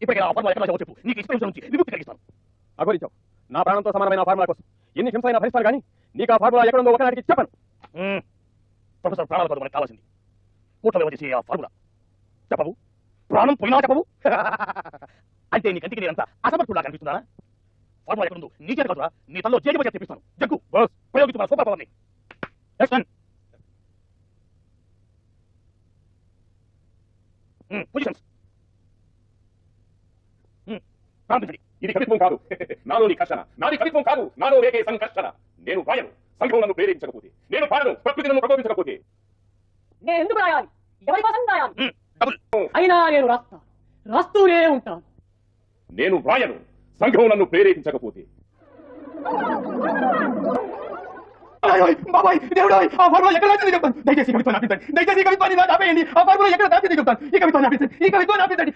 ఇప్పటికే ఆ ఫార్ములా ఎక్కడ చెప్పు, నీకు ఇష్టం నుంచి విముక్తి కలిగిస్తాను. అఘోరించావు. నా ప్రాణంతో సమానమైన ఆ ఫార్ములా కోసం ఎన్ని హింసైనా భరిస్తాను కానీ నీకు ఆ ఫార్ములా ఎక్కడుందో ఒకనాటికి చెప్పను. ప్రొఫెసర్ ప్రాణాల కాదు మనకు కావాల్సింది, కోట్ల వ్యవ చేసే ఆ ఫార్ములా. చెప్పవు, ప్రాణం పోయినా చెప్పవు. అంటే నీ కంటికి నేనంతా అసమర్థుడా కనిపిస్తున్నారా? ఫార్ములా ఎక్కడుందో నీకే కాదురా, నీ తల్లో చేతి తెప్పిస్తాను. జగ్గు ప్రయోగించు మన సూపర్ పవర్ని. పొజిషన్స్ ప్రారంభించండి. ఇది కవిత్వం కాదు, నాలోని కర్షణ. నాది కవిత్వం కాదు, నాలో రేగే సంకర్షణ. నేను రాయను, సంఘం నన్ను ప్రేరేపించకపోతే. నేను పాడను, ప్రకృతి నన్ను ప్రకోపించకపోతే. నేను ఎందుకు రాయాలి? ఎవరి కోసం రాయాలి? అయినా నేను రాస్తూనే ఉంటాను. నేను రాయను, సంఘం నన్ను ప్రేరేపించకపోతే. బాబాయ్ దేవుడా, ఆ ఫార్ములా ఎక్కడ దాచింది చెప్తాను. దయచేసి కవిత్వాన్ని ఆపించండి. దయచేసి కవిత్వాన్ని ఆపేయండి. ఆ ఫార్ములా ఎక్కడ దాచింది చెప్తాను. ఈ కవిత్వాన్ని ఆపించండి.